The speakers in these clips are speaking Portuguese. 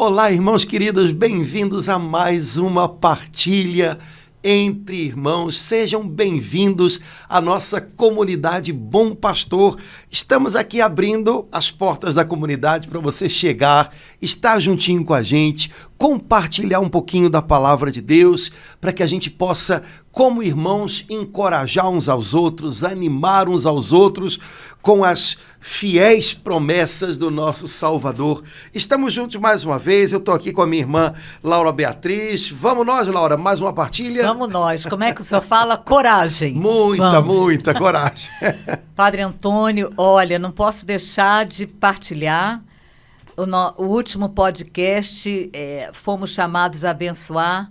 Olá, irmãos queridos, bem-vindos a mais uma partilha entre irmãos. Sejam bem-vindos à nossa comunidade Bom Pastor. Estamos aqui abrindo as portas da comunidade para você chegar, estar juntinho com a gente, compartilhar um pouquinho da palavra de Deus, para que a gente possa, como irmãos, encorajar uns aos outros, animar uns aos outros com as fiéis promessas do nosso Salvador. Estamos juntos mais uma vez, eu estou aqui com a minha irmã Laura Beatriz. Vamos nós, Laura, mais uma partilha? Vamos nós. Como é que o senhor fala? Coragem. Muita coragem. Padre Antônio, olha, não posso deixar de partilhar o último podcast, fomos chamados a abençoar.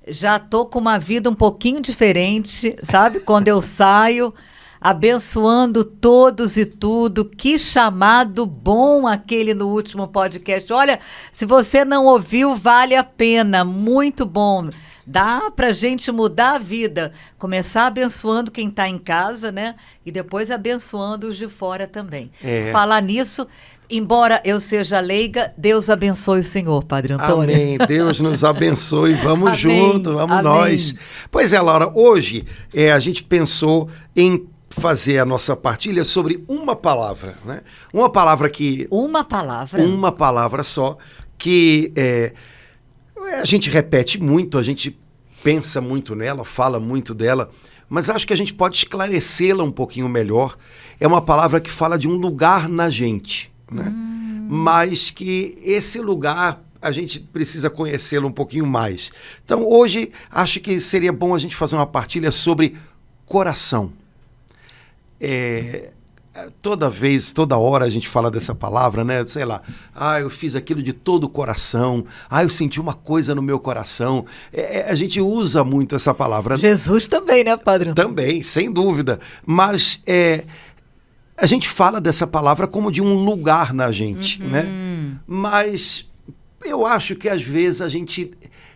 Já estou com uma vida um pouquinho diferente, sabe? Quando eu saio abençoando todos e tudo. Que chamado bom aquele no último podcast. Olha, se você não ouviu, vale a pena. Muito bom. Dá pra gente mudar a vida. Começar abençoando quem está em casa, né? E depois abençoando os de fora também. Falar nisso, embora eu seja leiga, Deus abençoe o senhor, Padre Antônio. Amém. Deus nos abençoe. Vamos Amém. junto, vamos Amém. nós. Pois é, Laura, hoje a gente pensou em fazer a nossa partilha sobre uma palavra, né? Uma palavra que... Uma palavra? Uma palavra só, que a gente repete muito, a gente pensa muito nela, fala muito dela, mas acho que a gente pode esclarecê-la um pouquinho melhor. É uma palavra que fala de um lugar na gente, né? Mas que esse lugar a gente precisa conhecê-lo um pouquinho mais. Então, hoje, acho que seria bom a gente fazer uma partilha sobre coração. Toda hora a gente fala dessa palavra, né? Sei lá, eu fiz aquilo de todo o coração, eu senti uma coisa no meu coração. A gente usa muito essa palavra. Jesus também, né, Padre? Também, sem dúvida. Mas a gente fala dessa palavra como de um lugar na gente, né? Mas eu acho que às vezes a gente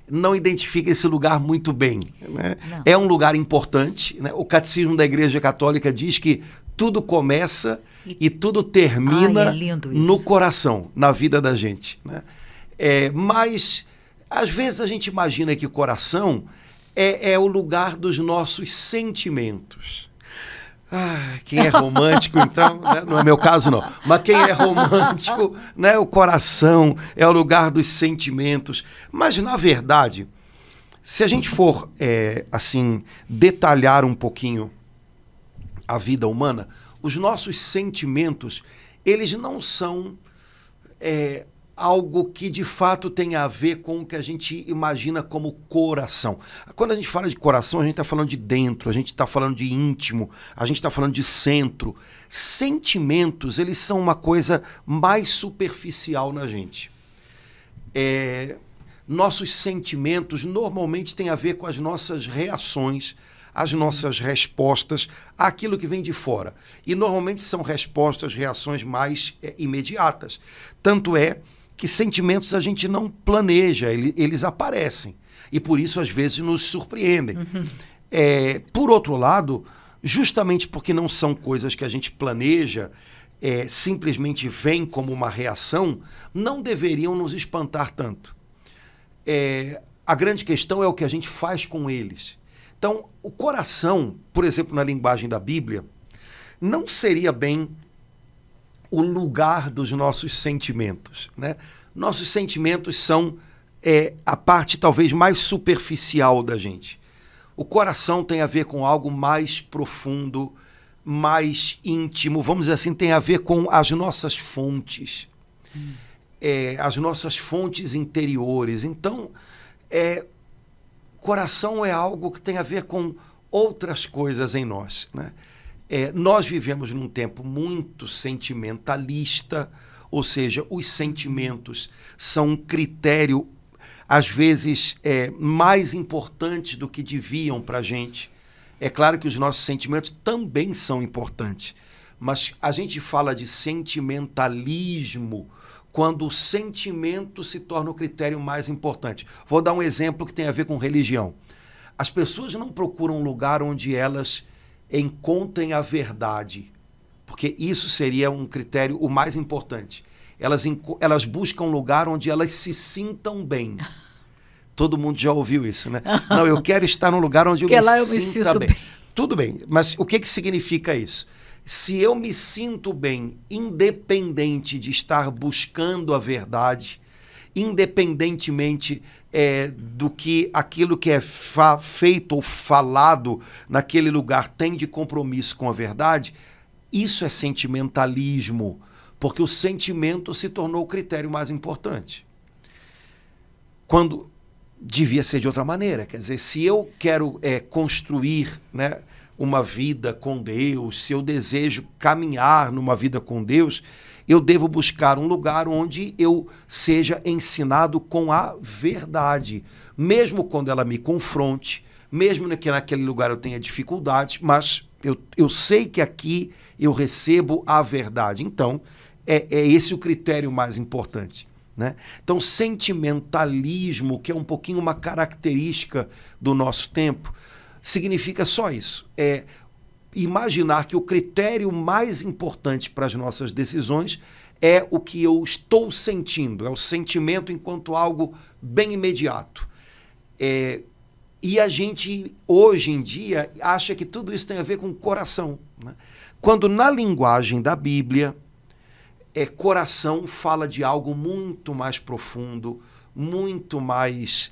não identifica esse lugar muito bem, né? É um lugar importante, né? O Catecismo da Igreja Católica diz que tudo começa e tudo termina no coração, na vida da gente, né? Mas, às vezes, a gente imagina que o coração é o lugar dos nossos sentimentos. Quem é romântico, então, né? Não é meu caso, não. Mas quem é romântico, né? O coração é o lugar dos sentimentos. Mas, na verdade, se a gente for, assim, detalhar um pouquinho a vida humana, os nossos sentimentos, eles não são algo que de fato tem a ver com o que a gente imagina como coração. Quando a gente fala de coração, a gente está falando de dentro, a gente está falando de íntimo, a gente está falando de centro. Sentimentos, eles são uma coisa mais superficial na gente. Nossos sentimentos normalmente têm a ver com as nossas reações, as nossas respostas àquilo que vem de fora. E normalmente são respostas, reações mais imediatas. Tanto é que sentimentos a gente não planeja, eles aparecem. E por isso, às vezes, nos surpreendem. Por outro lado, justamente porque não são coisas que a gente planeja, simplesmente vêm como uma reação, não deveriam nos espantar tanto. A grande questão é o que a gente faz com eles. Então, o coração, por exemplo, na linguagem da Bíblia, não seria bem o lugar dos nossos sentimentos, né? Nossos sentimentos são a parte talvez mais superficial da gente. O coração tem a ver com algo mais profundo, mais íntimo, vamos dizer assim, tem a ver com as nossas fontes, as nossas fontes interiores. Então, coração é algo que tem a ver com outras coisas em nós, né? Nós vivemos num tempo muito sentimentalista, ou seja, os sentimentos são um critério, às vezes, mais importante do que deviam para a gente. É claro que os nossos sentimentos também são importantes, mas a gente fala de sentimentalismo quando o sentimento se torna o critério mais importante. Vou dar um exemplo que tem a ver com religião. As pessoas não procuram um lugar onde elas encontrem a verdade, porque isso seria um critério o mais importante. elas buscam um lugar onde elas se sintam bem. Todo mundo já ouviu isso, né? Não, eu quero estar num lugar onde eu me sinta bem. Tudo bem, mas o que significa isso? Se eu me sinto bem, independente de estar buscando a verdade, independentemente do que aquilo que é feito ou falado naquele lugar tem de compromisso com a verdade, isso é sentimentalismo, porque o sentimento se tornou o critério mais importante. Quando devia ser de outra maneira, quer dizer, se eu quero construir, né, uma vida com Deus, se eu desejo caminhar numa vida com Deus, eu devo buscar um lugar onde eu seja ensinado com a verdade, mesmo quando ela me confronte, mesmo que naquele lugar eu tenha dificuldades, mas eu sei que aqui eu recebo a verdade. Então, é esse o critério mais importante, né? Então, sentimentalismo, que é um pouquinho uma característica do nosso tempo, significa só isso. É imaginar que o critério mais importante para as nossas decisões é o que eu estou sentindo, é o sentimento enquanto algo bem imediato. E a gente, hoje em dia, acha que tudo isso tem a ver com o coração, né? Quando na linguagem da Bíblia, coração fala de algo muito mais profundo, muito mais,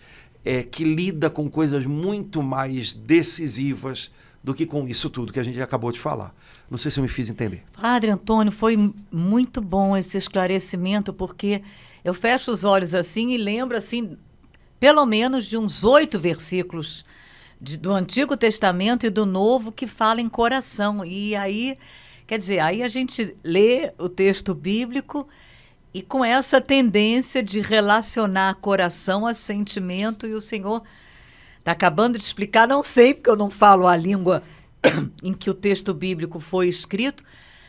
que lida com coisas muito mais decisivas do que com isso tudo que a gente acabou de falar. Não sei se eu me fiz entender. Padre Antônio, foi muito bom esse esclarecimento, porque eu fecho os olhos assim e lembro, assim, pelo menos de uns 8 versículos do Antigo Testamento e do Novo que falam em coração. E aí, quer dizer, aí a gente lê o texto bíblico e com essa tendência de relacionar coração a sentimento, e o Senhor está acabando de explicar, não sei, porque eu não falo a língua em que o texto bíblico foi escrito,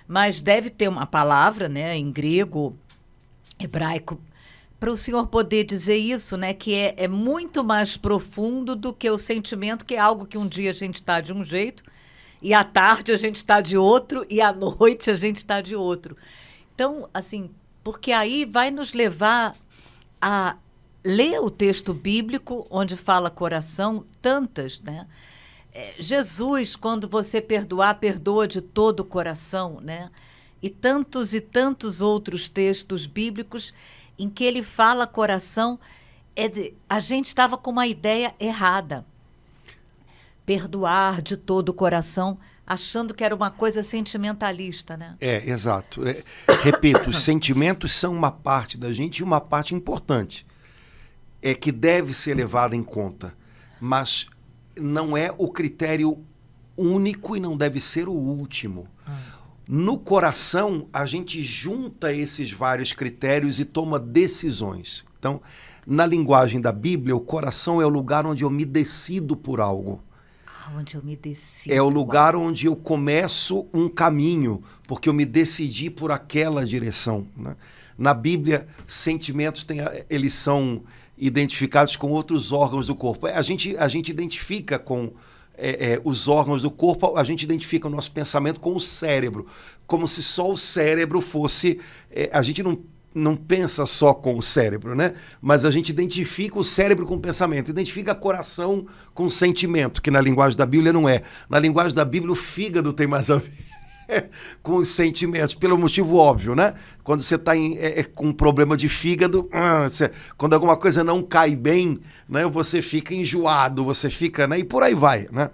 mas deve ter uma palavra, né, em grego, hebraico, para o senhor poder dizer isso, né, que é muito mais profundo do que o sentimento, que é algo que um dia a gente está de um jeito, e à tarde a gente está de outro, e à noite a gente está de outro. Então, assim, porque aí vai nos levar a ler o texto bíblico, onde fala coração, tantas, né? Jesus, quando você perdoar, perdoa de todo o coração, né? E tantos outros textos bíblicos em que ele fala coração, a gente estava com uma ideia errada. Perdoar de todo o coração, achando que era uma coisa sentimentalista, né? Exato. Repito, os sentimentos são uma parte da gente e uma parte importante, que deve ser levada em conta, mas não é o critério único e não deve ser o último. No coração, a gente junta esses vários critérios e toma decisões. Então, na linguagem da Bíblia, o coração é o lugar onde eu me decido por algo. Onde eu me decido. É o lugar onde eu começo um caminho, porque eu me decidi por aquela direção, né? Na Bíblia, sentimentos eles são identificados com outros órgãos do corpo. A gente identifica com os órgãos do corpo, a gente identifica o nosso pensamento com o cérebro, como se só o cérebro fosse... a gente não pensa só com o cérebro, né? Mas a gente identifica o cérebro com o pensamento, identifica o coração com o sentimento, que na linguagem da Bíblia não é. Na linguagem da Bíblia, o fígado tem mais a ver com os sentimentos, pelo motivo óbvio, né? Quando você está com um problema de fígado, quando alguma coisa não cai bem, né, você fica enjoado, você fica, né, e por aí vai, né?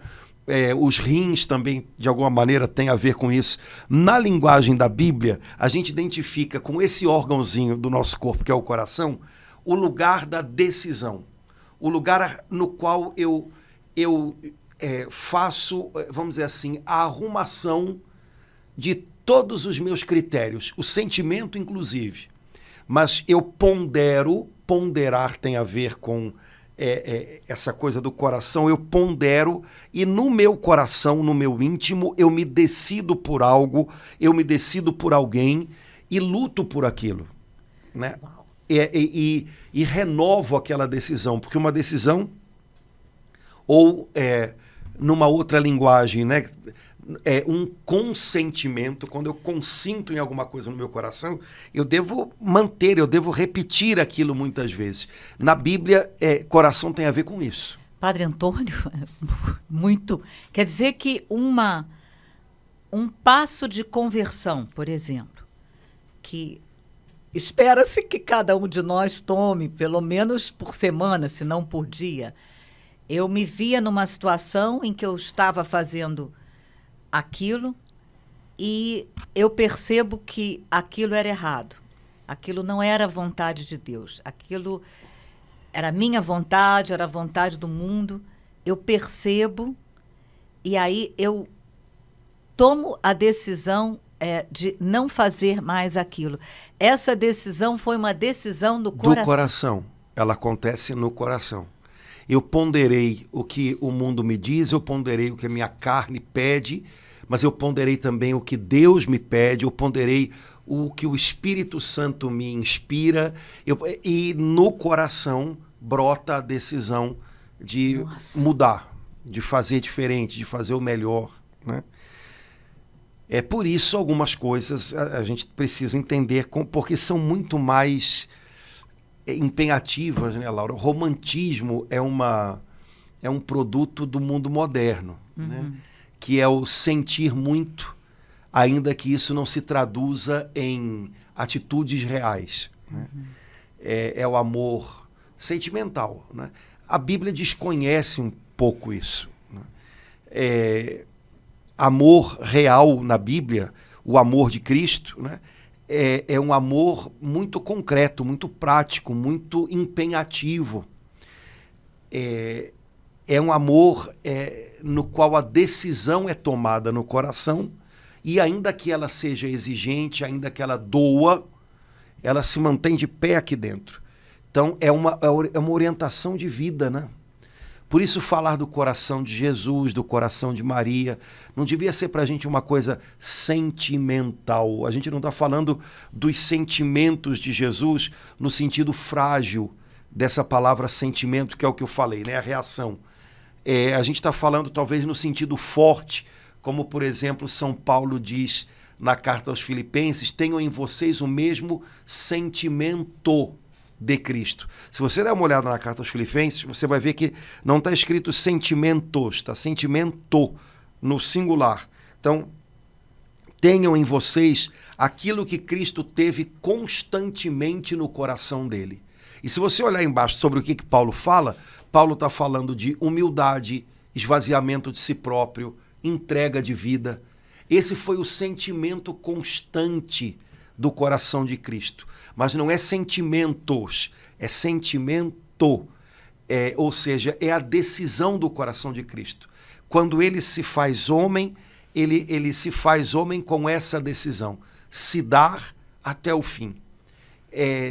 Os rins também, de alguma maneira, têm a ver com isso. Na linguagem da Bíblia, a gente identifica com esse órgãozinho do nosso corpo, que é o coração, o lugar da decisão, o lugar no qual eu faço, vamos dizer assim, a arrumação de todos os meus critérios, o sentimento inclusive. Mas eu ponderar tem a ver com essa coisa do coração, eu pondero, e no meu coração, no meu íntimo, eu me decido por algo, eu me decido por alguém e luto por aquilo, né? E renovo aquela decisão, porque uma decisão, ou numa outra linguagem, né? um consentimento. Quando eu consinto em alguma coisa no meu coração, eu devo manter, eu devo repetir aquilo muitas vezes. Na Bíblia, coração tem a ver com isso. Padre Antônio, muito. Quer dizer que um passo de conversão, por exemplo, que espera-se que cada um de nós tome, pelo menos por semana, se não por dia. Eu me via numa situação em que eu estava fazendo aquilo e eu percebo que aquilo era errado. Aquilo não era a vontade de Deus. Aquilo era a minha vontade, era a vontade do mundo. Eu percebo e aí eu tomo a decisão de não fazer mais aquilo. Essa decisão foi uma decisão do coração. Do coração. Ela acontece no coração. Eu ponderei o que o mundo me diz, eu ponderei o que a minha carne pede, mas eu ponderei também o que Deus me pede, eu ponderei o que o Espírito Santo me inspira, e no coração brota a decisão de mudar, de fazer diferente, de fazer o melhor, né? É por isso algumas coisas a gente precisa entender, porque são muito mais empenhativas, né, Laura? O romantismo é um produto do mundo moderno, né? Que é o sentir muito, ainda que isso não se traduza em atitudes reais, né? É o amor sentimental, né? A Bíblia desconhece um pouco isso, né? Amor real na Bíblia, o amor de Cristo, né? É um amor muito concreto, muito prático, muito empenhativo. É um amor no qual a decisão é tomada no coração e ainda que ela seja exigente, ainda que ela doa, ela se mantém de pé aqui dentro. Então é uma orientação de vida, né? Por isso falar do coração de Jesus, do coração de Maria, não devia ser para a gente uma coisa sentimental. A gente não está falando dos sentimentos de Jesus no sentido frágil dessa palavra sentimento, que é o que eu falei, né? A reação. A gente está falando talvez no sentido forte, como por exemplo São Paulo diz na carta aos Filipenses, tenham em vocês o mesmo sentimento de Cristo. Se você der uma olhada na carta aos Filipenses, você vai ver que não está escrito sentimentos, está sentimento no singular. Então, tenham em vocês aquilo que Cristo teve constantemente no coração dele. E se você olhar embaixo sobre o que Paulo fala, Paulo está falando de humildade, esvaziamento de si próprio, entrega de vida. Esse foi o sentimento constante do coração de Cristo. Mas não é sentimentos, é sentimento. Ou seja, é a decisão do coração de Cristo. Quando ele se faz homem, ele se faz homem com essa decisão. Se dar até o fim.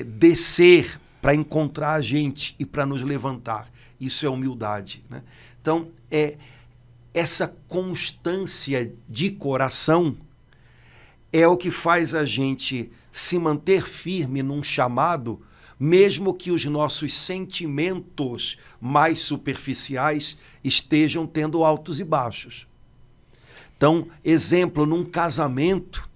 Descer para encontrar a gente e para nos levantar. Isso é humildade, né? Então, essa constância de coração é o que faz a gente se manter firme num chamado, mesmo que os nossos sentimentos mais superficiais estejam tendo altos e baixos. Então, exemplo, num casamento,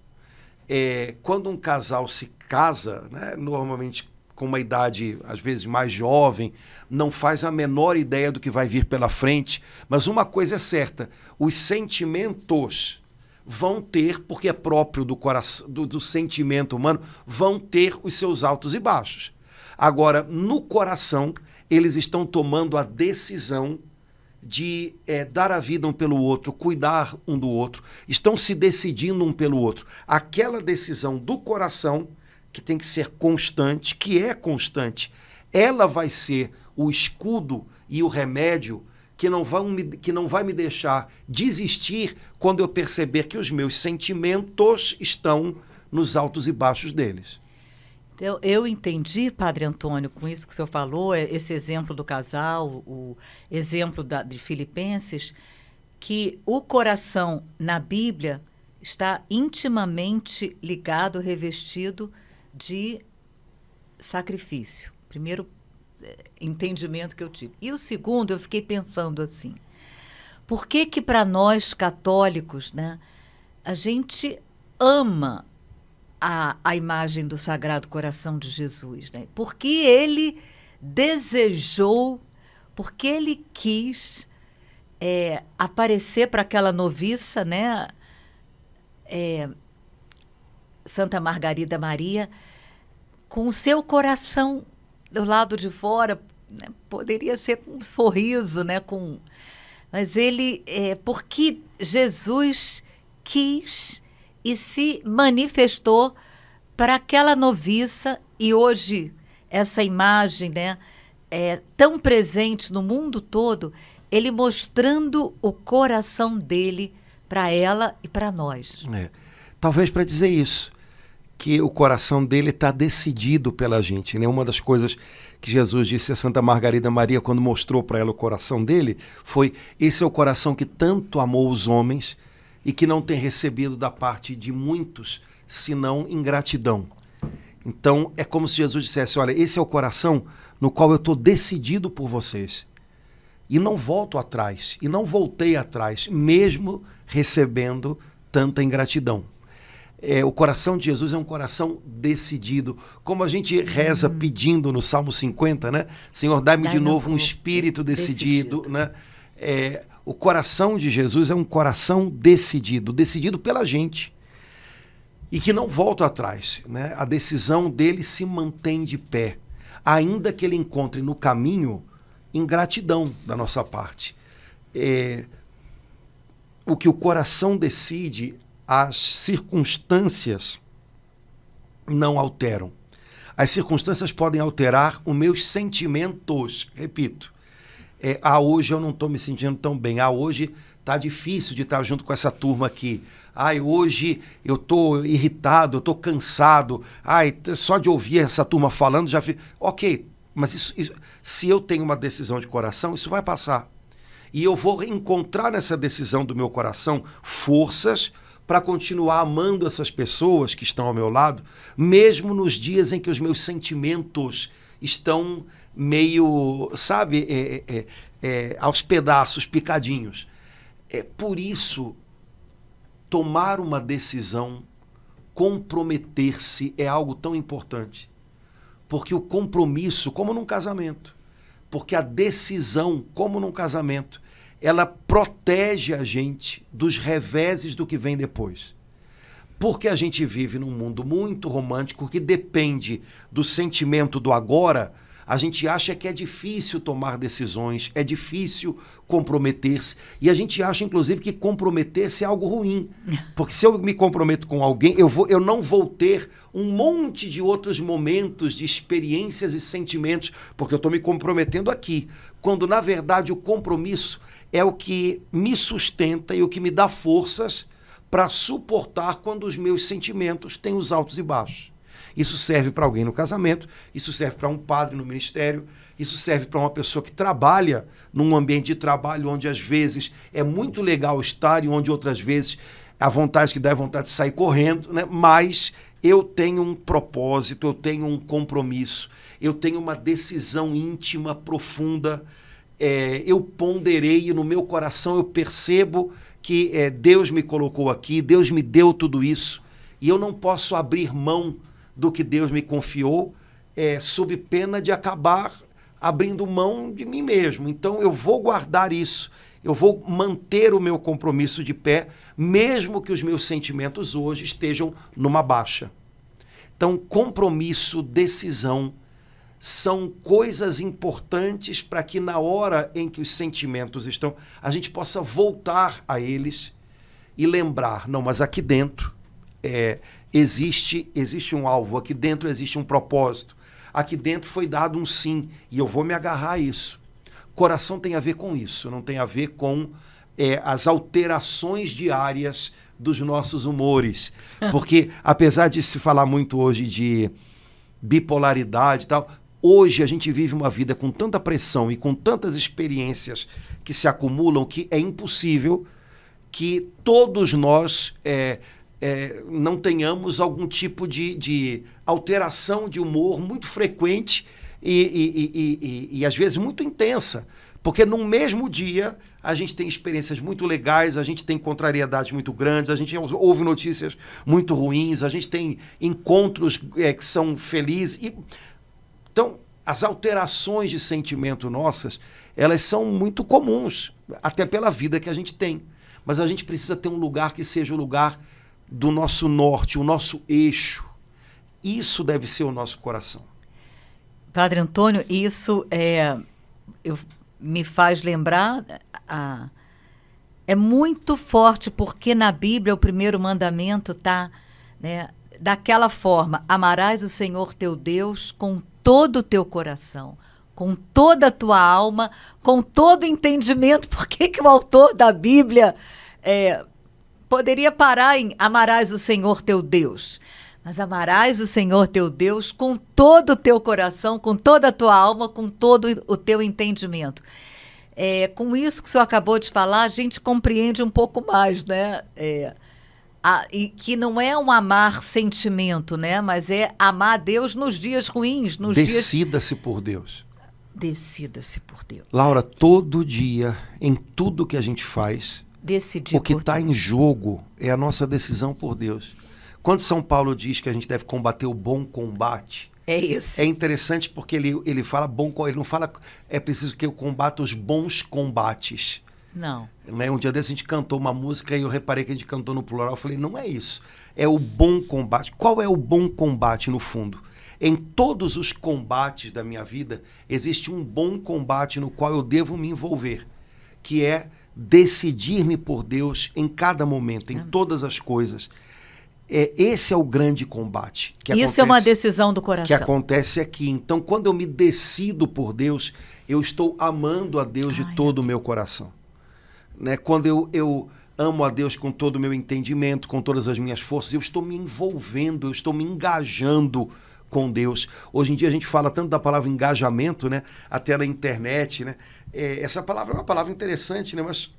quando um casal se casa, né, normalmente com uma idade, às vezes, mais jovem, não faz a menor ideia do que vai vir pela frente, mas uma coisa é certa, os sentimentos vão ter, porque é próprio do coração, do sentimento humano, vão ter os seus altos e baixos. Agora, no coração, eles estão tomando a decisão de dar a vida um pelo outro, cuidar um do outro, estão se decidindo um pelo outro. Aquela decisão do coração, que tem que ser constante, que é constante, ela vai ser o escudo e o remédio que não vai me deixar desistir quando eu perceber que os meus sentimentos estão nos altos e baixos deles. Então, eu entendi, Padre Antônio, com isso que o senhor falou, esse exemplo do casal, o exemplo de Filipenses, que o coração na Bíblia está intimamente ligado, revestido de sacrifício. Primeiro entendimento que eu tive. E o segundo, eu fiquei pensando assim, Por que que para nós católicos, né, a gente ama a imagem do Sagrado Coração de Jesus, né? Porque ele desejou, porque ele quis aparecer para aquela noviça, né? Santa Margarida Maria, com o seu coração do lado de fora, né? Poderia ser com um sorriso, né? Mas ele, porque Jesus quis e se manifestou para aquela noviça, e hoje essa imagem, né, é tão presente no mundo todo, ele mostrando o coração dele para ela e para nós. Talvez para dizer isso, que o coração dele está decidido pela gente, né? Uma das coisas que Jesus disse a Santa Margarida Maria quando mostrou para ela o coração dele foi: esse é o coração que tanto amou os homens e que não tem recebido da parte de muitos, senão ingratidão. Então, é como se Jesus dissesse: olha, esse é o coração no qual eu estou decidido por vocês. E não volto atrás, e não voltei atrás, mesmo recebendo tanta ingratidão. O coração de Jesus é um coração decidido. Como a gente reza pedindo no Salmo 50, né? Senhor, dá-me de novo um espírito decidido, né? O coração de Jesus é um coração decidido, decidido pela gente, e que não volta atrás, né? A decisão dele se mantém de pé, ainda que ele encontre no caminho ingratidão da nossa parte. O que o coração decide, as circunstâncias não alteram. As circunstâncias podem alterar os meus sentimentos, repito. Hoje eu não estou me sentindo tão bem. Hoje está difícil de estar junto com essa turma aqui. Hoje eu estou irritado, eu estou cansado. Só de ouvir essa turma falando já fico... Ok, mas isso, se eu tenho uma decisão de coração, isso vai passar. E eu vou encontrar nessa decisão do meu coração forças para continuar amando essas pessoas que estão ao meu lado, mesmo nos dias em que os meus sentimentos estão meio, sabe, aos pedaços, picadinhos. Por isso, tomar uma decisão, comprometer-se é algo tão importante. Porque o compromisso, como num casamento, porque a decisão, como num casamento, ela protege a gente dos reveses do que vem depois. Porque a gente vive num mundo muito romântico que depende do sentimento do agora, a gente acha que é difícil tomar decisões, é difícil comprometer-se. E a gente acha, inclusive, que comprometer-se é algo ruim. Porque se eu me comprometo com alguém, eu não vou ter um monte de outros momentos de experiências e sentimentos, porque eu estou me comprometendo aqui. Quando, na verdade, o compromisso é o que me sustenta e o que me dá forças para suportar quando os meus sentimentos têm os altos e baixos. Isso serve para alguém no casamento, isso serve para um padre no ministério, isso serve para uma pessoa que trabalha num ambiente de trabalho onde às vezes é muito legal estar e onde outras vezes a vontade que dá é vontade de sair correndo, né? Mas eu tenho um propósito, eu tenho um compromisso, eu tenho uma decisão íntima, profunda, eu ponderei e no meu coração eu percebo que Deus me colocou aqui, Deus me deu tudo isso e eu não posso abrir mão do que Deus me confiou, sob pena de acabar abrindo mão de mim mesmo. Então eu vou guardar isso, eu vou manter o meu compromisso de pé, mesmo que os meus sentimentos hoje estejam numa baixa. Então compromisso, decisão, são coisas importantes para que na hora em que os sentimentos estão, a gente possa voltar a eles e lembrar, não, mas aqui dentro existe um alvo, aqui dentro existe um propósito, aqui dentro foi dado um sim, e eu vou me agarrar a isso. Coração tem a ver com isso, não tem a ver com as alterações diárias dos nossos humores. Porque, apesar de se falar muito hoje de bipolaridade e tal, hoje a gente vive uma vida com tanta pressão e com tantas experiências que se acumulam que é impossível que todos nós não tenhamos algum tipo de alteração de humor muito frequente e às vezes muito intensa. Porque no mesmo dia a gente tem experiências muito legais, a gente tem contrariedades muito grandes, a gente ouve notícias muito ruins, a gente tem encontros que são felizes. Então, as alterações de sentimento nossas, elas são muito comuns, até pela vida que a gente tem. Mas a gente precisa ter um lugar que seja o lugar do nosso norte, o nosso eixo. Isso deve ser o nosso coração. Padre Antônio, isso me faz lembrar, é muito forte, porque na Bíblia o primeiro mandamento está, né, daquela forma: amarás o Senhor teu Deus com todo o teu coração, com toda a tua alma, com todo o entendimento. Por que o autor da Bíblia poderia parar em amarás o Senhor teu Deus? Mas amarás o Senhor teu Deus com todo o teu coração, com toda a tua alma, com todo o teu entendimento. Com isso que o senhor acabou de falar, a gente compreende um pouco mais, né? E que não é um amar sentimento, né? Mas é amar a Deus nos dias ruins. Decida-se por Deus. Decida-se por Deus. Laura, todo dia, em tudo que a gente faz, decidir o que está em jogo é a nossa decisão por Deus. Quando São Paulo diz que a gente deve combater o bom combate, é isso. É interessante porque ele fala bom, ele não fala é preciso que eu combata os bons combates. Não. Né? Um dia desse a gente cantou uma música e eu reparei que a gente cantou no plural. Eu falei, não é isso. É o bom combate. Qual é o bom combate no fundo? Em todos os combates da minha vida, existe um bom combate no qual eu devo me envolver, que é decidir-me por Deus em cada momento, em todas as coisas. Esse é o grande combate. Isso é uma decisão do coração. Que acontece aqui. Então, quando eu me decido por Deus, eu estou amando a Deus de todo o meu coração. Né? Quando eu amo a Deus com todo o meu entendimento, com todas as minhas forças, eu estou me envolvendo, eu estou me engajando com Deus. Hoje em dia a gente fala tanto da palavra engajamento, né? Até na internet, né? Essa palavra é uma palavra interessante, né? Mas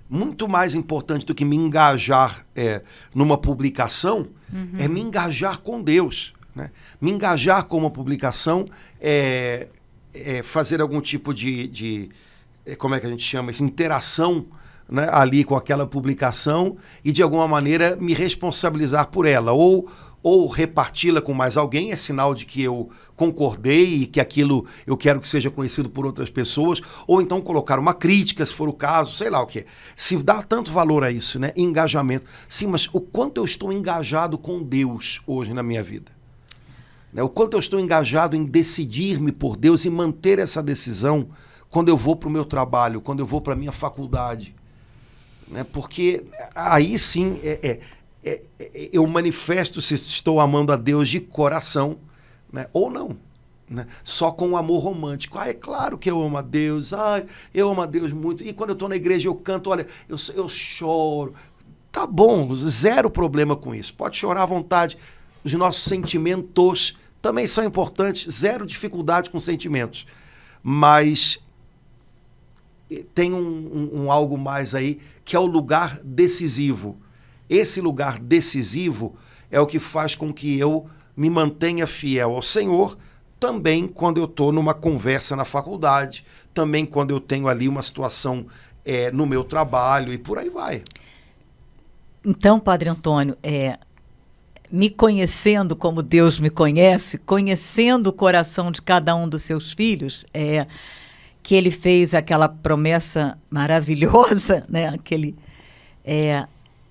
muito mais importante do que me engajar numa publicação é me engajar com Deus. Né? Me engajar com uma publicação é fazer algum tipo de como é que a gente chama isso? Interação, né? Ali com aquela publicação e de alguma maneira me responsabilizar por ela. Ou reparti-la com mais alguém, é sinal de que eu concordei e que aquilo eu quero que seja conhecido por outras pessoas, ou então colocar uma crítica, se for o caso, sei lá o quê. Se dá tanto valor a isso, né? Engajamento. Sim, mas o quanto eu estou engajado com Deus hoje na minha vida? Né? O quanto eu estou engajado em decidir-me por Deus e manter essa decisão quando eu vou para o meu trabalho, quando eu vou para a minha faculdade. Né? Porque aí sim eu manifesto se estou amando a Deus de coração, né? Ou não, né? Só com o amor romântico. É claro que eu amo a Deus, eu amo a Deus muito. E quando eu estou na igreja eu canto, olha, eu choro. Tá bom, zero problema com isso. Pode chorar à vontade. Os nossos sentimentos também são importantes, zero dificuldade com sentimentos. Mas tem um algo mais aí, que é o lugar decisivo. Esse lugar decisivo é o que faz com que eu me mantenha fiel ao Senhor, também quando eu estou numa conversa na faculdade, também quando eu tenho ali uma situação no meu trabalho e por aí vai. Então, Padre Antônio, me conhecendo como Deus me conhece, conhecendo o coração de cada um dos seus filhos, que ele fez aquela promessa maravilhosa, né?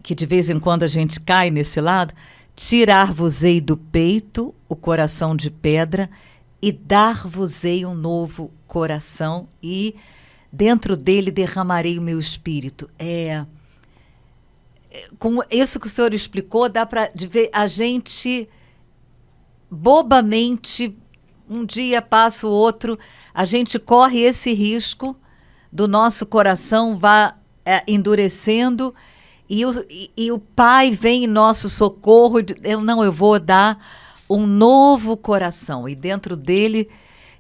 Que de vez em quando a gente cai nesse lado, tirar-vos-ei do peito o coração de pedra e dar-vos-ei um novo coração e dentro dele derramarei o meu espírito. Com isso que o senhor explicou, dá para ver a gente bobamente, um dia passa o outro, a gente corre esse risco do nosso coração vá endurecendo e o Pai vem em nosso socorro e eu vou dar um novo coração. E dentro dele...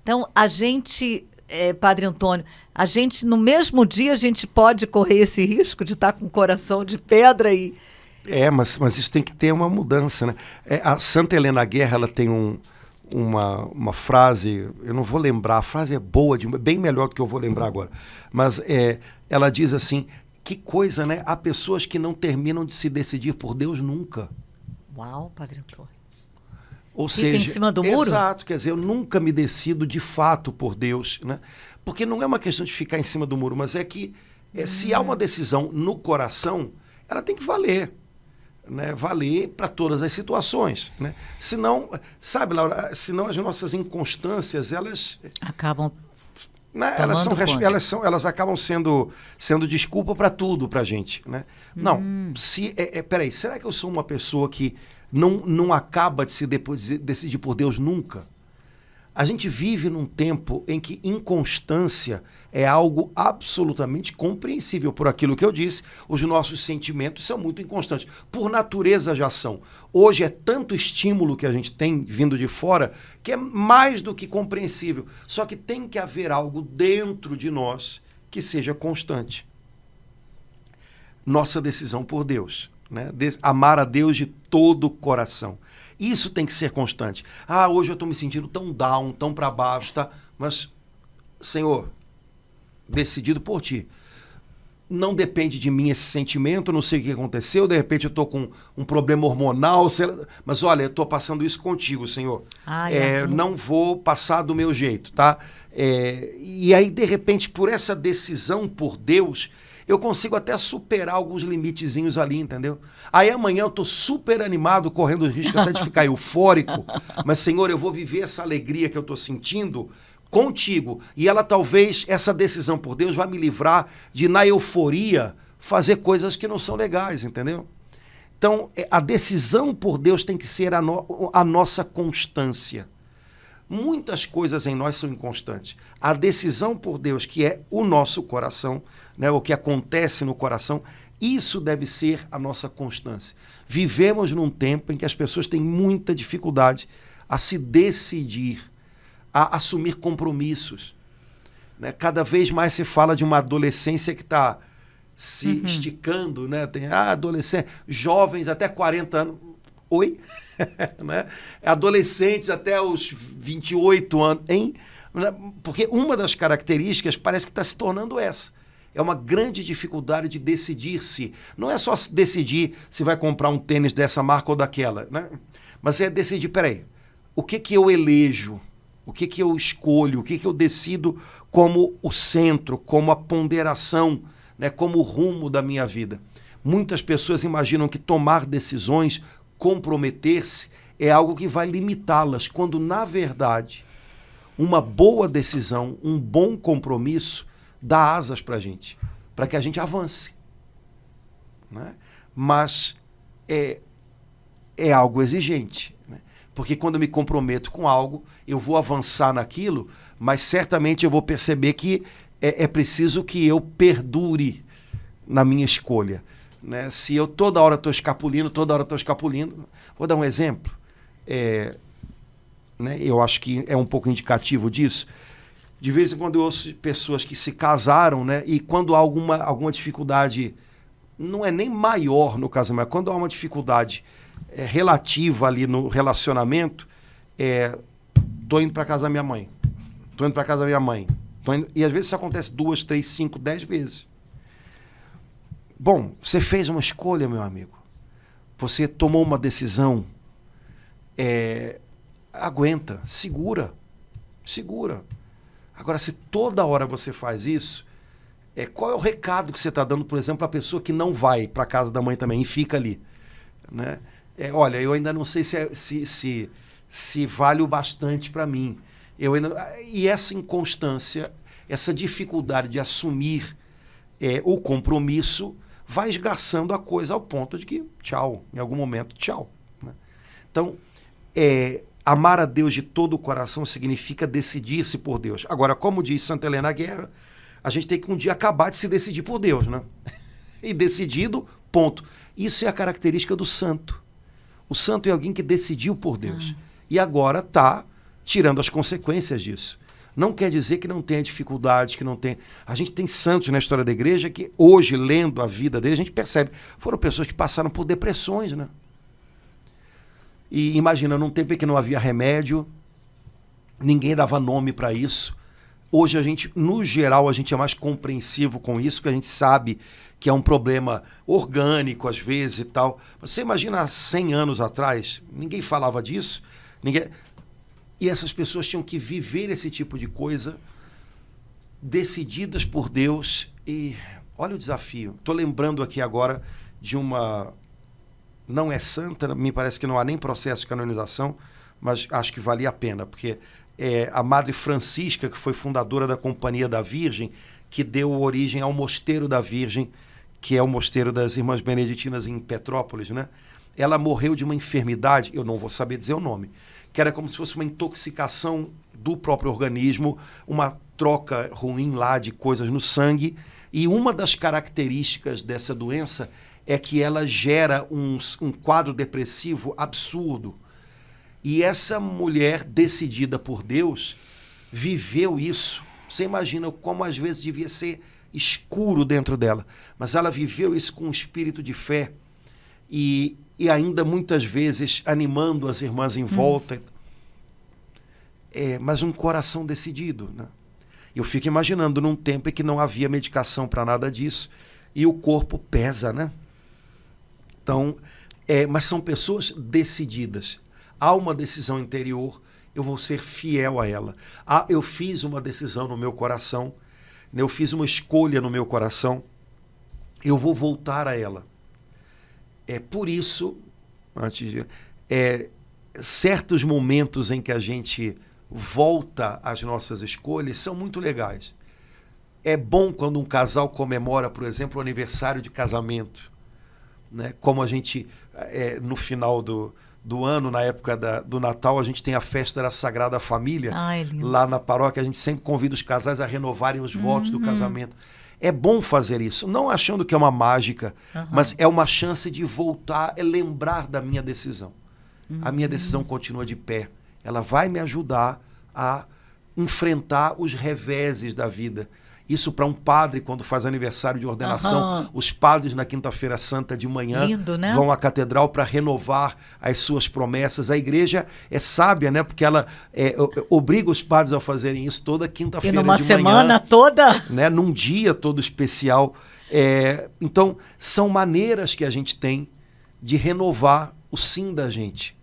Então, a gente, Padre Antônio, a gente, no mesmo dia, a gente pode correr esse risco de estar com o coração de pedra e... Mas isso tem que ter uma mudança, né? A Santa Helena Guerra, ela tem uma frase, eu não vou lembrar, a frase é boa, bem melhor do que eu vou lembrar agora, mas ela diz assim, que coisa, né? Há pessoas que não terminam de se decidir por Deus nunca. Uau, Padre Antônio. Ou Fica seja, em cima do muro? Exato, quer dizer, eu nunca me decido de fato por Deus, né? Porque não é uma questão de ficar em cima do muro, mas é que se há uma decisão no coração, ela tem que valer. Né, valer para todas as situações, né? Senão, sabe, Laura, senão as nossas inconstâncias, elas acabam, né, elas acabam sendo desculpa para tudo para a gente, né? Não, peraí, será que eu sou uma pessoa que não acaba de se decidir por Deus nunca? A gente vive num tempo em que inconstância é algo absolutamente compreensível. Por aquilo que eu disse, os nossos sentimentos são muito inconstantes. Por natureza já são. Hoje é tanto estímulo que a gente tem vindo de fora que é mais do que compreensível. Só que tem que haver algo dentro de nós que seja constante. Nossa decisão por Deus, né? Amar a Deus de todo o coração. Isso tem que ser constante. Ah, hoje eu estou me sentindo tão down, tão para baixo, tá? Mas, Senhor, decidido por Ti. Não depende de mim esse sentimento, não sei o que aconteceu, de repente eu estou com um problema hormonal, mas olha, eu estou passando isso contigo, Senhor. Não vou passar do meu jeito, tá? E aí, de repente, por essa decisão por Deus, eu consigo até superar alguns limitezinhos ali, entendeu? Aí amanhã eu tô super animado, correndo o risco até de ficar eufórico, mas, Senhor, eu vou viver essa alegria que eu tô sentindo contigo. E ela talvez, essa decisão por Deus, vai me livrar de, na euforia, fazer coisas que não são legais, entendeu? Então, a decisão por Deus tem que ser a nossa constância. Muitas coisas em nós são inconstantes. A decisão por Deus, que é o nosso coração, né, o que acontece no coração, isso deve ser a nossa constância. Vivemos num tempo em que as pessoas têm muita dificuldade a se decidir, a assumir compromissos. Né? Cada vez mais se fala de uma adolescência que está se esticando, né? Tem adolescente, jovens até 40 anos. Oi? Né? Adolescentes até os 28 anos, hein? Porque uma das características parece que está se tornando essa. É uma grande dificuldade de decidir-se. Não é só decidir se vai comprar um tênis dessa marca ou daquela, né? Mas é decidir, peraí, o que eu elejo? O que eu escolho? O que eu decido como o centro, como a ponderação, né? Como o rumo da minha vida? Muitas pessoas imaginam que tomar decisões, comprometer-se, é algo que vai limitá-las, quando, na verdade, uma boa decisão, um bom compromisso, dá asas para a gente, para que a gente avance. Né? Mas é algo exigente. Né? Porque quando eu me comprometo com algo, eu vou avançar naquilo, mas certamente eu vou perceber que é preciso que eu perdure na minha escolha. Né? Se eu toda hora estou escapulindo, vou dar um exemplo. Né? Eu acho que é um pouco indicativo disso. De vez em quando eu ouço pessoas que se casaram, né? E quando há alguma dificuldade, não é nem maior no casamento, quando há uma dificuldade relativa ali no relacionamento, tô indo para casa da minha mãe, e às vezes isso acontece 2, 3, 5, 10 vezes. Bom, você fez uma escolha, meu amigo, você tomou uma decisão, aguenta, segura. Agora, se toda hora você faz isso, qual é o recado que você está dando, por exemplo, à pessoa que não vai para a casa da mãe também e fica ali? Né? Olha, eu ainda não sei se vale o bastante para mim. E essa inconstância, essa dificuldade de assumir o compromisso, vai esgarçando a coisa ao ponto de que, tchau, em algum momento, tchau. Né? Então, amar a Deus de todo o coração significa decidir-se por Deus. Agora, como diz Santa Helena Guerra, a gente tem que um dia acabar de se decidir por Deus, né? E decidido, ponto. Isso é a característica do santo. O santo é alguém que decidiu por Deus. E agora está tirando as consequências disso. Não quer dizer que não tenha dificuldades, que não tenha... A gente tem santos na história da igreja que hoje, lendo a vida deles, a gente percebe. Foram pessoas que passaram por depressões, né? E imagina, num tempo em que não havia remédio, ninguém dava nome para isso. Hoje, no geral, a gente é mais compreensivo com isso, porque a gente sabe que é um problema orgânico, às vezes, e tal. Mas você imagina há 100 anos atrás, ninguém falava disso, e essas pessoas tinham que viver esse tipo de coisa, decididas por Deus. E olha o desafio. Estou lembrando aqui agora de uma... Não é santa, me parece que não há nem processo de canonização, mas acho que valia a pena, porque a Madre Francisca, que foi fundadora da Companhia da Virgem, que deu origem ao Mosteiro da Virgem, que é o mosteiro das Irmãs Beneditinas em Petrópolis, né? Ela morreu de uma enfermidade, eu não vou saber dizer o nome, que era como se fosse uma intoxicação do próprio organismo, uma troca ruim lá de coisas no sangue, e uma das características dessa doença é que ela gera um quadro depressivo absurdo. E essa mulher, decidida por Deus, viveu isso. Você imagina como às vezes devia ser escuro dentro dela, mas ela viveu isso com um espírito de fé e ainda muitas vezes animando as irmãs em volta. Mas um coração decidido, né? Eu fico imaginando num tempo em que não havia medicação para nada disso e o corpo pesa, né? Então, mas são pessoas decididas. Há uma decisão interior, eu vou ser fiel a ela. Eu fiz uma decisão no meu coração, eu fiz uma escolha no meu coração, eu vou voltar a ela. Por isso, certos momentos em que a gente volta às nossas escolhas são muito legais. É bom quando um casal comemora, por exemplo, o aniversário de casamento, né? Como a gente, no final do ano, na época do Natal, a gente tem a festa da Sagrada Família. Lá na paróquia, a gente sempre convida os casais a renovarem os votos do casamento. É bom fazer isso, não achando que é uma mágica, mas é uma chance de voltar, lembrar da minha decisão. A minha decisão continua de pé. Ela vai me ajudar a enfrentar os reveses da vida. Isso para um padre, quando faz aniversário de ordenação, os padres na quinta-feira santa de manhã vão à catedral para renovar as suas promessas. A igreja é sábia, né? Porque ela obriga os padres a fazerem isso toda quinta-feira de manhã. E numa semana toda? Né? Num dia todo especial. Então, são maneiras que a gente tem de renovar o sim da gente.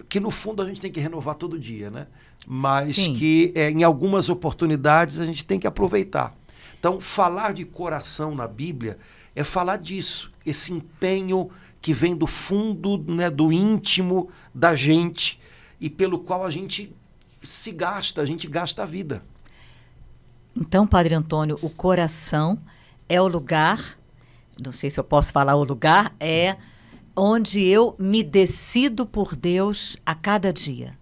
Que no fundo a gente tem que renovar todo dia, né? Mas que em algumas oportunidades a gente tem que aproveitar. Então, falar de coração na Bíblia é falar disso, esse empenho que vem do fundo, né, do íntimo da gente e pelo qual a gente a gente gasta a vida. Então, Padre Antônio, o coração é o lugar, não sei se eu posso falar o lugar, onde eu me decido por Deus a cada dia.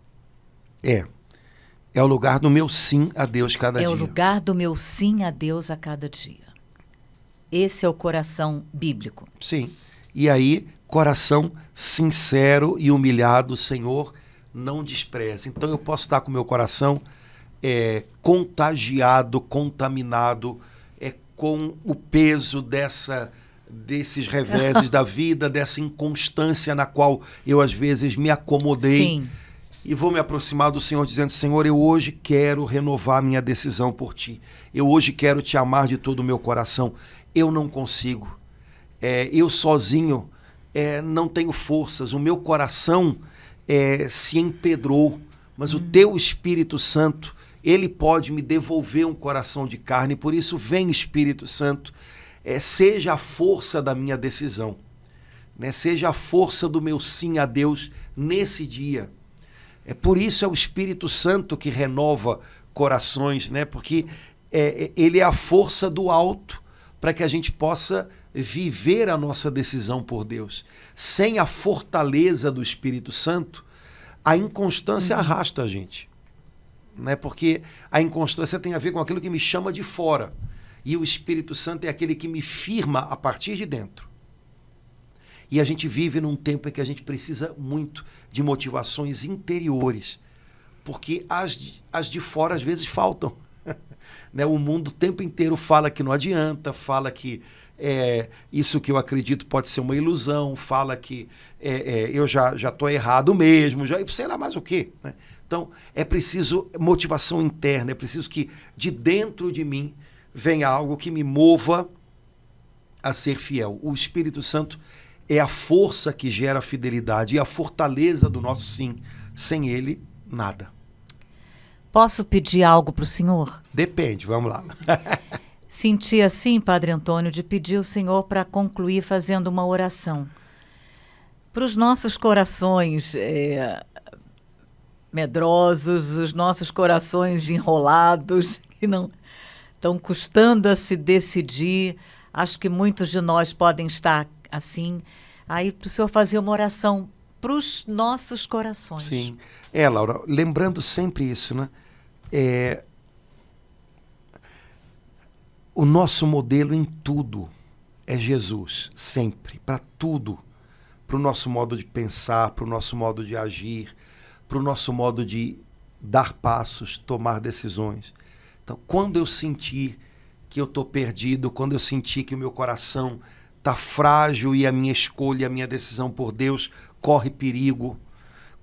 É o lugar do meu sim a Deus cada dia. É o lugar do meu sim a Deus a cada dia. Esse é o coração bíblico. Sim. E aí, coração sincero e humilhado, Senhor, não despreze. Então eu posso estar com o meu coração contagiado, contaminado, com o peso desses reveses da vida, dessa inconstância na qual eu às vezes me acomodei. Sim. E vou me aproximar do Senhor dizendo, Senhor, eu hoje quero renovar minha decisão por Ti. Eu hoje quero Te amar de todo o meu coração. Eu não consigo. Eu sozinho não tenho forças. O meu coração se empedrou. Mas o Teu Espírito Santo, Ele pode me devolver um coração de carne. Por isso, vem Espírito Santo, seja a força da minha decisão. Né? Seja a força do meu sim a Deus nesse dia. Por isso é o Espírito Santo que renova corações, né? Porque ele é a força do alto para que a gente possa viver a nossa decisão por Deus. Sem a fortaleza do Espírito Santo, a inconstância arrasta a gente. Né? Porque a inconstância tem a ver com aquilo que me chama de fora. E o Espírito Santo é aquele que me firma a partir de dentro. E a gente vive num tempo em que a gente precisa muito de motivações interiores, porque as de fora às vezes faltam. Né? O mundo o tempo inteiro fala que não adianta, fala que Isso que eu acredito pode ser uma ilusão, fala que eu já estou errado mesmo, sei lá mais o quê, né? Então, é preciso motivação interna, é preciso que de dentro de mim venha algo que me mova a ser fiel. O Espírito Santo é a força que gera a fidelidade e a fortaleza do nosso sim. Sem ele, nada. Posso pedir algo para o senhor? Depende, vamos lá. Senti assim, Padre Antônio, de pedir ao senhor para concluir fazendo uma oração. Para os nossos corações medrosos, os nossos corações enrolados, que não estão custando a se decidir. Acho que muitos de nós podem estar assim. Aí, para o senhor fazer uma oração para os nossos corações. Sim. Laura, lembrando sempre isso, né? O nosso modelo em tudo é Jesus, sempre, para tudo. Para o nosso modo de pensar, para o nosso modo de agir, para o nosso modo de dar passos, tomar decisões. Então, quando eu sentir que eu estou perdido, quando eu sentir que o meu coração está frágil e a minha escolha, a minha decisão por Deus corre perigo,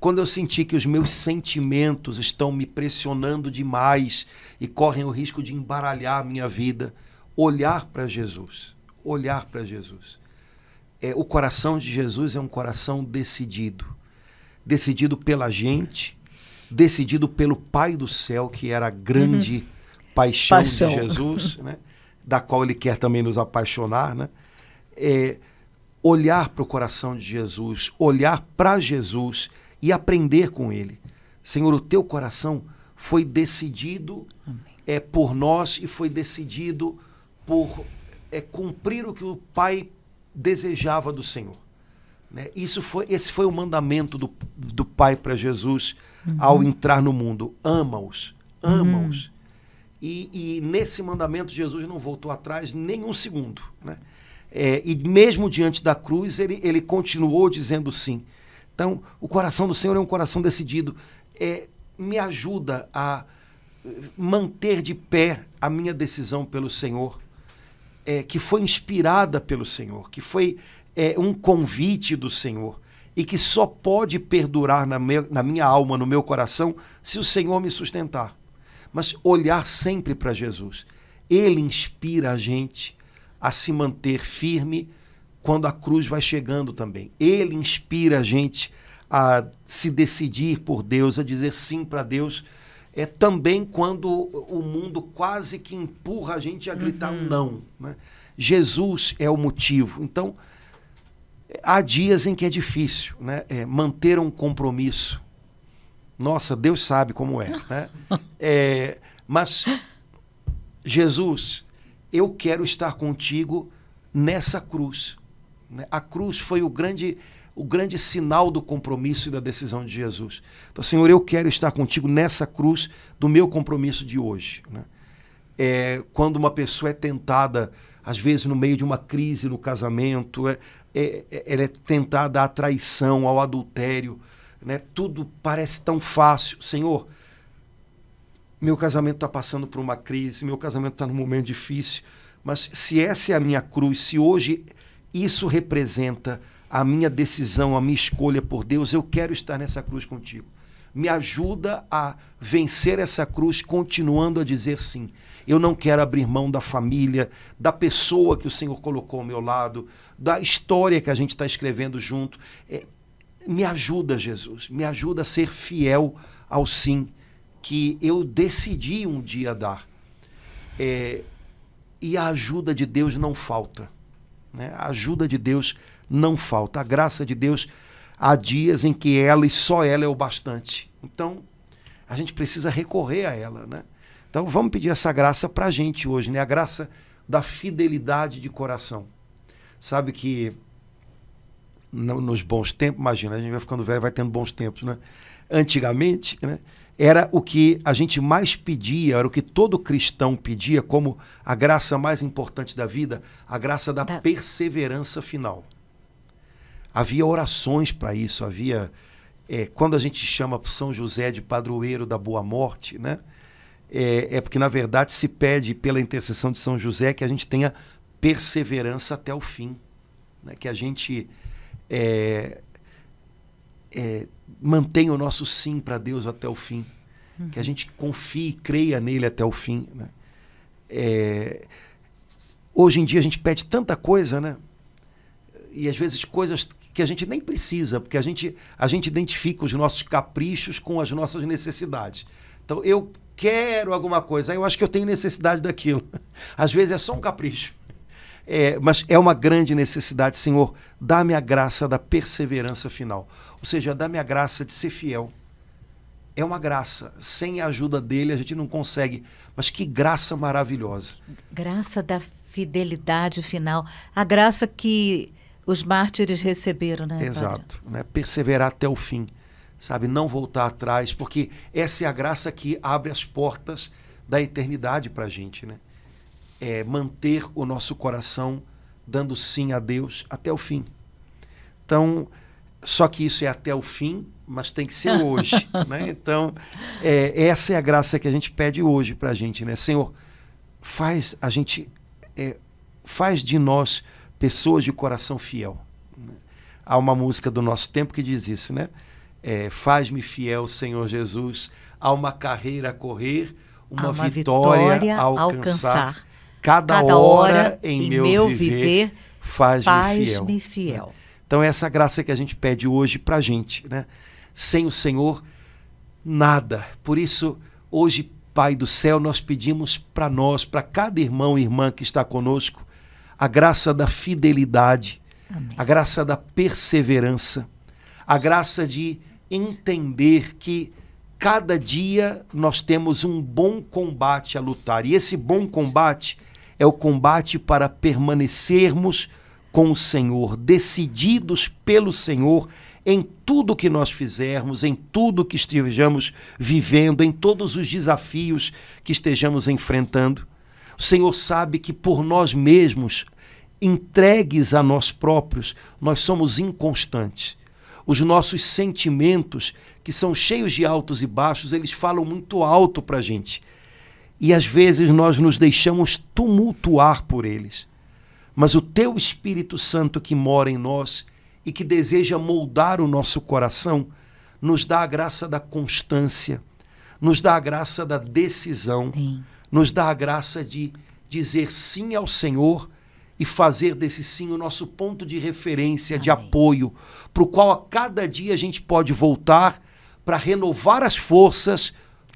quando eu sentir que os meus sentimentos estão me pressionando demais e correm o risco de embaralhar a minha vida, olhar para Jesus, olhar para Jesus. O coração de Jesus é um coração decidido, decidido pela gente, decidido pelo Pai do céu, que era a grande paixão de Jesus, né? Da qual ele quer também nos apaixonar, né? Olhar para o coração de Jesus, olhar para Jesus e aprender com ele. Senhor, o teu coração foi decidido por nós e foi decidido por cumprir o que o Pai desejava do Senhor, né? Esse foi o mandamento do Pai para Jesus ao entrar no mundo. Ama-os, ama-os. E nesse mandamento Jesus não voltou atrás nem um segundo, né? E mesmo diante da cruz ele continuou dizendo sim. Então o coração do Senhor é um coração decidido. Me ajuda a manter de pé a minha decisão pelo Senhor, que foi inspirada pelo Senhor, que foi um convite do Senhor e que só pode perdurar na minha alma, no meu coração, se o Senhor me sustentar. Mas olhar sempre para Jesus. Ele inspira a gente a se manter firme quando a cruz vai chegando também. Ele inspira a gente a se decidir por Deus, a dizer sim para Deus, também quando o mundo quase que empurra a gente a gritar um não, né? Jesus é o motivo. Então, há dias em que é difícil, né? Manter um compromisso. Nossa, Deus sabe como é, né? Mas, Jesus, eu quero estar contigo nessa cruz, né? A cruz foi o grande sinal do compromisso e da decisão de Jesus. Então, Senhor, eu quero estar contigo nessa cruz do meu compromisso de hoje, né? Quando uma pessoa é tentada, às vezes no meio de uma crise no casamento, ela é tentada à traição, ao adultério, né? Tudo parece tão fácil. Senhor, meu casamento está passando por uma crise, meu casamento está num momento difícil, mas se essa é a minha cruz, se hoje isso representa a minha decisão, a minha escolha por Deus, eu quero estar nessa cruz contigo. Me ajuda a vencer essa cruz continuando a dizer sim. Eu não quero abrir mão da família, da pessoa que o Senhor colocou ao meu lado, da história que a gente está escrevendo junto. Me ajuda, Jesus, me ajuda a ser fiel ao sim que eu decidi um dia dar. E a ajuda de Deus não falta, né? A ajuda de Deus não falta. A graça de Deus, há dias em que ela e só ela é o bastante. Então, a gente precisa recorrer a ela, né? Então, vamos pedir essa graça para a gente hoje, né? A graça da fidelidade de coração. Sabe que nos bons tempos, imagina, a gente vai ficando velho, vai tendo bons tempos, né? Antigamente, né, era o que a gente mais pedia, era o que todo cristão pedia como a graça mais importante da vida, a graça da perseverança final. Havia orações para isso, havia... quando a gente chama São José de padroeiro da boa morte, né, porque, na verdade, se pede pela intercessão de São José que a gente tenha perseverança até o fim, né? Que a gente mantenha o nosso sim para Deus até o fim, que a gente confie e creia nele até o fim, né? Hoje em dia a gente pede tanta coisa, né? E às vezes coisas que a gente nem precisa, porque a gente identifica os nossos caprichos com as nossas necessidades. Então, eu quero alguma coisa, aí eu acho que eu tenho necessidade daquilo. Às vezes é só um capricho. Mas é uma grande necessidade. Senhor, dá-me a graça da perseverança final. Ou seja, dá-me a graça de ser fiel. É uma graça. Sem a ajuda dele a gente não consegue. Mas que graça maravilhosa. Graça da fidelidade final. A graça que os mártires receberam, né? Exato. Né? Perseverar até o fim. Sabe? Não voltar atrás. Porque essa é a graça que abre as portas da eternidade para a gente, né? Manter o nosso coração dando sim a Deus até o fim. Então, só que isso é até o fim, mas tem que ser hoje, né? Então, essa é a graça que a gente pede hoje para a gente, né? Senhor, faz de nós pessoas de coração fiel. Há uma música do nosso tempo que diz isso, né? Faz-me fiel, Senhor Jesus, há uma carreira a correr, uma vitória a alcançar. Cada hora em meu viver faz-me fiel. Então, essa graça que a gente pede hoje para a gente, né? Sem o Senhor, nada. Por isso, hoje, Pai do céu, nós pedimos para nós, para cada irmão e irmã que está conosco, a graça da fidelidade, amém, a graça da perseverança, a graça de entender que cada dia nós temos um bom combate a lutar. E esse bom combate é o combate para permanecermos com o Senhor, decididos pelo Senhor em tudo que nós fizermos, em tudo que estejamos vivendo, em todos os desafios que estejamos enfrentando. O Senhor sabe que por nós mesmos, entregues a nós próprios, nós somos inconstantes. Os nossos sentimentos, que são cheios de altos e baixos, eles falam muito alto para a gente. E às vezes nós nos deixamos tumultuar por eles. Mas o teu Espírito Santo que mora em nós e que deseja moldar o nosso coração, nos dá a graça da constância, nos dá a graça da decisão, sim, nos dá a graça de dizer sim ao Senhor e fazer desse sim o nosso ponto de referência, amém, de apoio, para o qual a cada dia a gente pode voltar para renovar as forças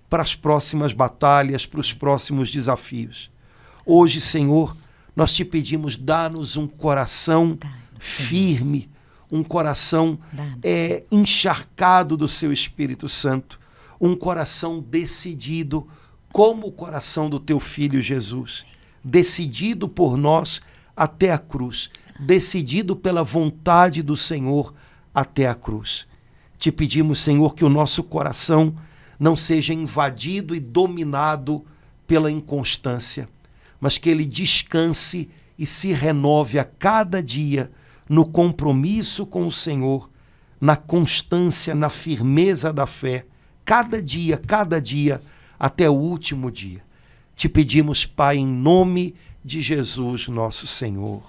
para as próximas batalhas, para os próximos desafios. Hoje, Senhor, nós te pedimos, dá-nos um coração firme, um coração encharcado do seu Espírito Santo, um coração decidido como o coração do teu Filho Jesus, decidido por nós até a cruz, decidido pela vontade do Senhor até a cruz. Te pedimos, Senhor, que o nosso coração não seja invadido e dominado pela inconstância, mas que ele descanse e se renove a cada dia no compromisso com o Senhor, na constância, na firmeza da fé, cada dia, até o último dia. Te pedimos, Pai, em nome de Jesus, nosso Senhor.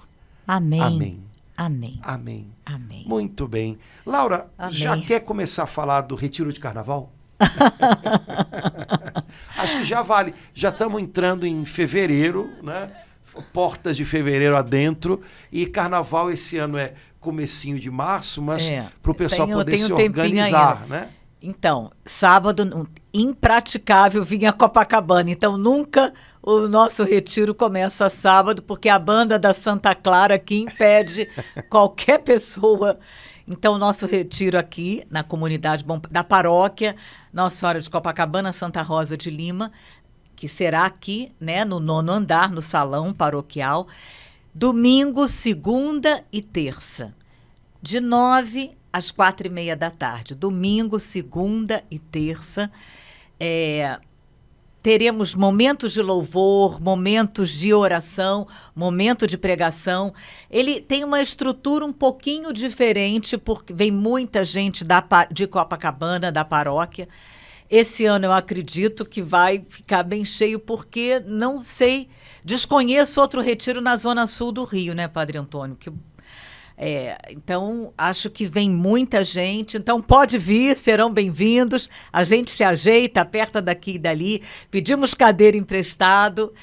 Amém. Amém. Amém. Amém. Amém. Muito bem. Laura, amém, já quer começar a falar do retiro de carnaval? Acho que já vale. Já estamos entrando em fevereiro, né? Portas de fevereiro adentro, e carnaval esse ano é comecinho de março, mas para o pessoal poder se organizar, né? Então, sábado, impraticável vir a Copacabana. Então, nunca o nosso retiro começa sábado, porque a banda da Santa Clara aqui impede qualquer pessoa. Então, o nosso retiro aqui, na comunidade da paróquia Nossa Senhora de Copacabana, Santa Rosa de Lima, que será aqui, né, no 9º andar, no salão paroquial, domingo, segunda e terça, de 9 às 4h30 da tarde. Domingo, segunda e terça. Teremos momentos de louvor, momentos de oração, momento de pregação. Ele tem uma estrutura um pouquinho diferente, porque vem muita gente de Copacabana, da paróquia. Esse ano eu acredito que vai ficar bem cheio, porque não sei, desconheço outro retiro na Zona Sul do Rio, né, Padre Antônio? Então, acho que vem muita gente. Então, pode vir, serão bem-vindos. A gente se ajeita, aperta daqui e dali. Pedimos cadeira emprestado.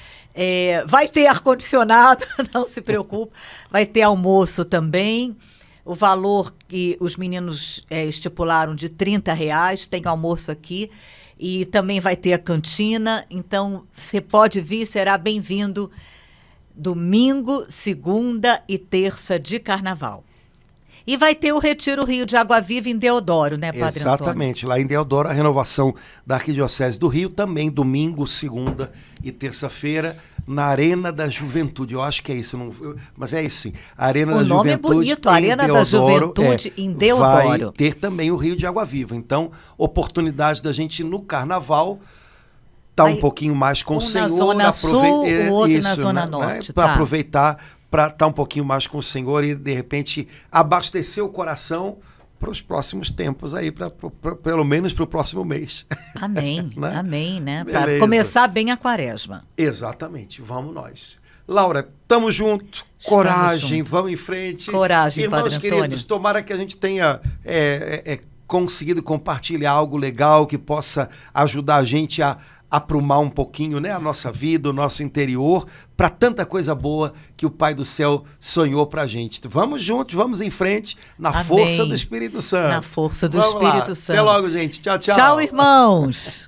Vai ter ar-condicionado, não se preocupe. Vai ter almoço também. O valor que os meninos estipularam de R$30, tem almoço aqui. E também vai ter a cantina. Então, você pode vir, será bem-vindo. Domingo, segunda e terça de carnaval. E vai ter o Retiro Rio de Água Viva em Deodoro, né, Padre Antônio? Exatamente, lá em Deodoro, a renovação da Arquidiocese do Rio, também domingo, segunda e terça-feira, na Arena da Juventude. Eu acho que é isso, mas é isso sim. Arena da Juventude. O nome é bonito, Arena da Juventude em Deodoro. Vai ter também o Rio de Água Viva. Então, oportunidade da gente ir no carnaval, tá um pouquinho mais com o Senhor. Um na Zona Sul, o outro na Zona Norte. Para aproveitar, para estar um pouquinho mais com o Senhor e, de repente, abastecer o coração para os próximos tempos aí, pelo menos para o próximo mês. Amém, né? Amém, né? Para começar bem a quaresma. Exatamente, vamos nós. Laura, tamo junto, coragem, vamos em frente. Coragem, irmãos Padre queridos, Antônio. Tomara que a gente tenha conseguido compartilhar algo legal que possa ajudar a gente a aprumar um pouquinho, né, a nossa vida, o nosso interior, para tanta coisa boa que o Pai do Céu sonhou para a gente. Vamos juntos, vamos em frente, na Amém. Força do Espírito Santo. Na força do Espírito Santo. Até logo, gente. Tchau, tchau. Tchau, irmãos.